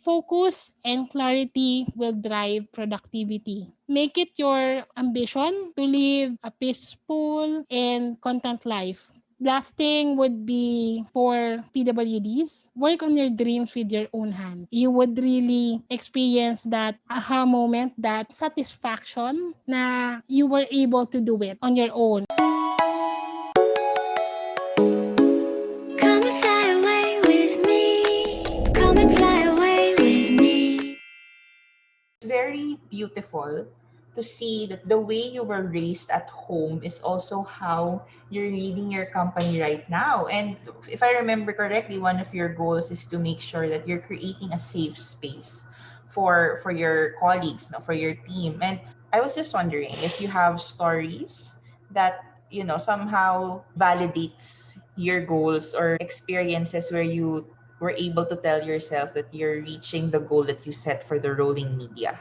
Focus and clarity will drive productivity. Make it your ambition to live a peaceful and content life. Last thing would be for PWDs, work on your dreams with your own hand. You would really experience that aha moment, that satisfaction na you were able to do it on your own. Come and fly away with me. Come and fly away with me. Very beautiful to see that the way you were raised at home is also how you're leading your company right now. And if I remember correctly, one of your goals is to make sure that you're creating a safe space for your colleagues, no, for your team. And I was just wondering if you have stories that somehow validates your goals or experiences where you were able to tell yourself that you're reaching the goal that you set for the rolling media.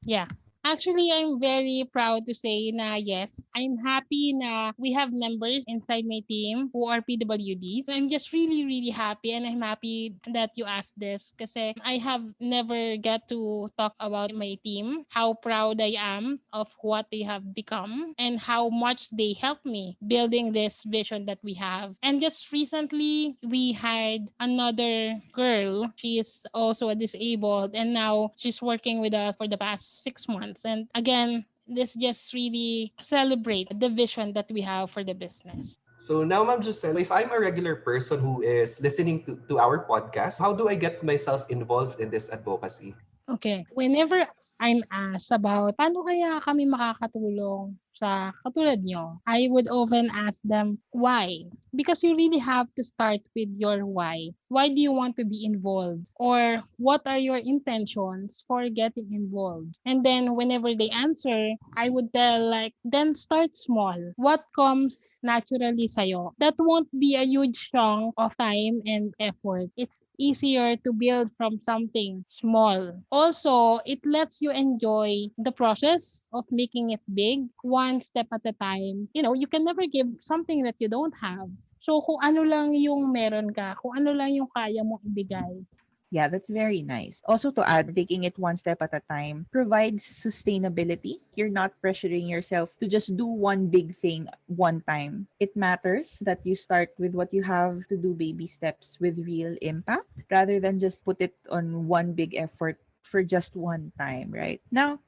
Yeah. Actually, I'm very proud to say na yes, I'm happy na we have members inside my team who are PWDs. I'm just really, really happy and I'm happy that you asked this kasi I have never get to talk about my team, how proud I am of what they have become and how much they helped me building this vision that we have. And just recently, we hired another girl. She is also a disabled and now she's working with us for the past 6 months. And again, this just really celebrate the vision that we have for the business. So now, Ma'am Jozelle, if I'm a regular person who is listening to our podcast, how do I get myself involved in this advocacy? Okay. Whenever I'm asked about paano kaya kami makakatulong sa katulad nyo, I would often ask them, why? Because you really have to start with your why. Why do you want to be involved? Or what are your intentions for getting involved? And then whenever they answer, I would tell like, then start small. What comes naturally sa'yo? That won't be a huge chunk of time and effort. It's easier to build from something small. Also, it lets you enjoy the process of making it big, one step at a time. You can never give something that you don't have. So, kung ano lang yung meron ka, kung ano lang yung kaya mong ibigay. Yeah, that's very nice. Also, to add, taking it one step at a time provides sustainability. You're not pressuring yourself to just do one big thing one time. It matters that you start with what you have to do baby steps with real impact rather than just put it on one big effort for just one time, right? Now,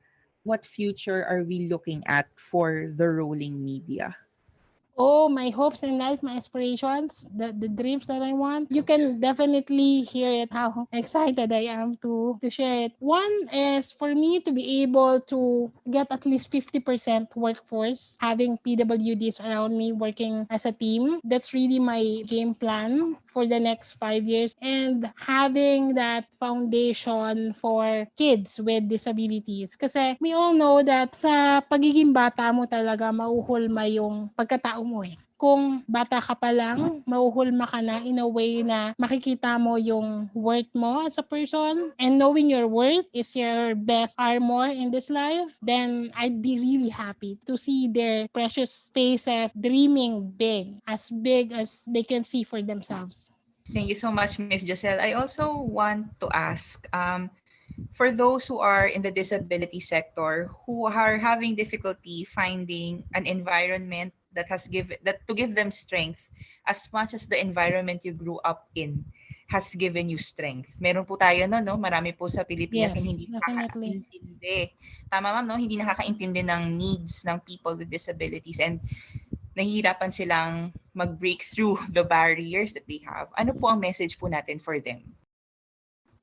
what future are we looking at for the rolling media? Oh, my hopes in life, my aspirations, the dreams that I want. You can definitely hear it how excited I am to share it. One is for me to be able to get at least 50% workforce, having PWDs around me working as a team. That's really my game plan for the next 5 years. And having that foundation for kids with disabilities. Kasi we all know that sa pagiging bata mo talaga mauhulma yung pagkatao mo eh. Kung bata ka pa lang, mauhulma ka na in a way na makikita mo yung worth mo as a person and knowing your worth is your best armor in this life, then I'd be really happy to see their precious faces dreaming big as they can see for themselves. Thank you so much, Miss Jocelle. I also want to ask, for those who are in the disability sector who are having difficulty finding an environment that to give them strength as much as the environment you grew up in has given you strength. Meron po tayo no, marami po sa Pilipinas Yes, na hindi definitely. nakakaintindi. Tama ma'am, no? Hindi nakakaintindi ng needs ng people with disabilities and nahihirapan silang mag-break through the barriers that they have. Ano po ang message po natin for them?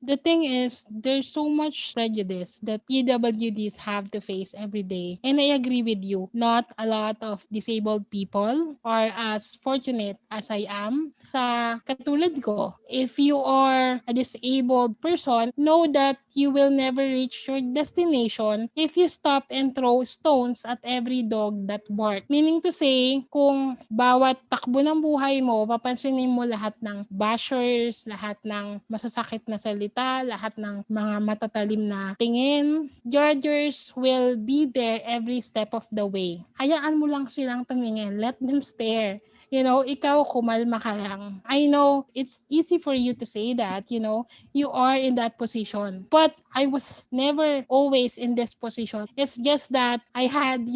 The thing is, there's so much prejudice that PWDs have to face every day. And I agree with you. Not a lot of disabled people are as fortunate as I am. Sa katulad ko, if you are a disabled person, know that you will never reach your destination if you stop and throw stones at every dog that bark. Meaning to say, kung bawat takbo ng buhay mo, papansinin mo lahat ng bashers, lahat ng masasakit na salita kita, lahat ng mga matatalim na tingin. Judgers will be there every step of the way. Hayaan mo lang silang tumingin. Let them stare. Ikaw kumalma ka lang. I know it's easy for you to say that, you are in that position. But I was never always in this position. It's just that I had,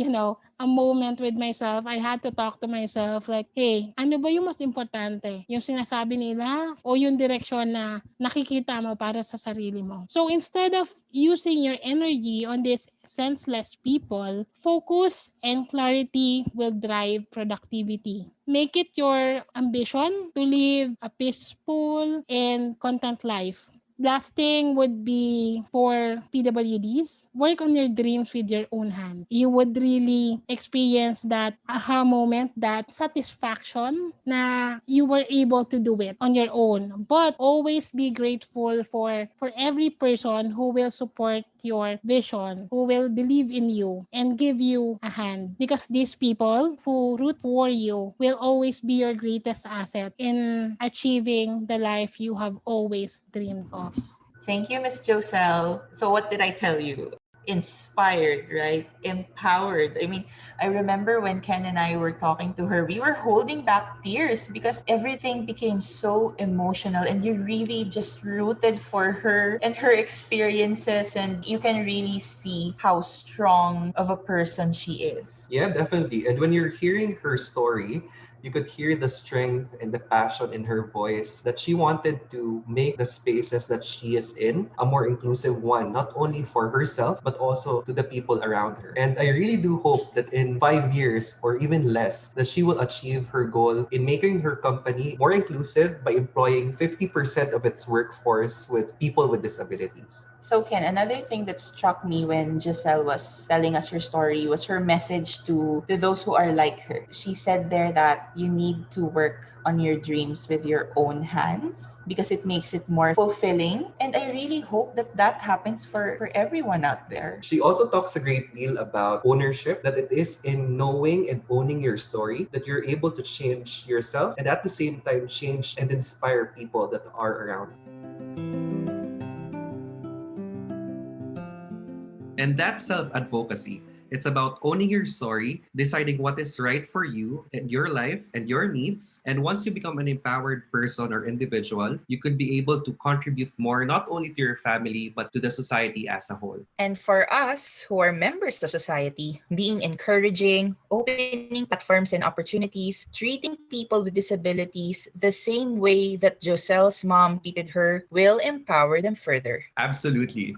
a moment with myself. I had to talk to myself like, hey, ano ba yung mas importante? Yung sinasabi nila o yung direksyon na nakikita mo para sa sarili mo? So instead of using your energy on these senseless people, focus and clarity will drive productivity. Make it your ambition to live a peaceful and content life. Last thing would be for PWDs, work on your dreams with your own hand. You would really experience that aha moment, that satisfaction na you were able to do it on your own. But always be grateful for every person who will support your vision, who will believe in you and give you a hand. Because these people who root for you will always be your greatest asset in achieving the life you have always dreamed of. Thank you, Miss Jozelle. So what did I tell you? Inspired, right? Empowered. I mean, I remember when Ken and I were talking to her, we were holding back tears because everything became so emotional and you really just rooted for her and her experiences, and you can really see how strong of a person she is. Yeah, definitely. And when you're hearing her story, you could hear the strength and the passion in her voice that she wanted to make the spaces that she is in a more inclusive one, not only for herself, but also to the people around her. And I really do hope that in 5 years or even less, that she will achieve her goal in making her company more inclusive by employing 50% of its workforce with people with disabilities. So Ken, another thing that struck me when Giselle was telling us her story was her message to those who are like her. She said there that you need to work on your dreams with your own hands because it makes it more fulfilling. And I really hope that that happens for everyone out there. She also talks a great deal about ownership, that it is in knowing and owning your story that you're able to change yourself and at the same time change and inspire people that are around you. And that's self-advocacy. It's about owning your story, deciding what is right for you and your life and your needs. And once you become an empowered person or individual, you could be able to contribute more, not only to your family, but to the society as a whole. And for us who are members of society, being encouraging, opening platforms and opportunities, treating people with disabilities the same way that Joselle's mom treated her will empower them further. Absolutely.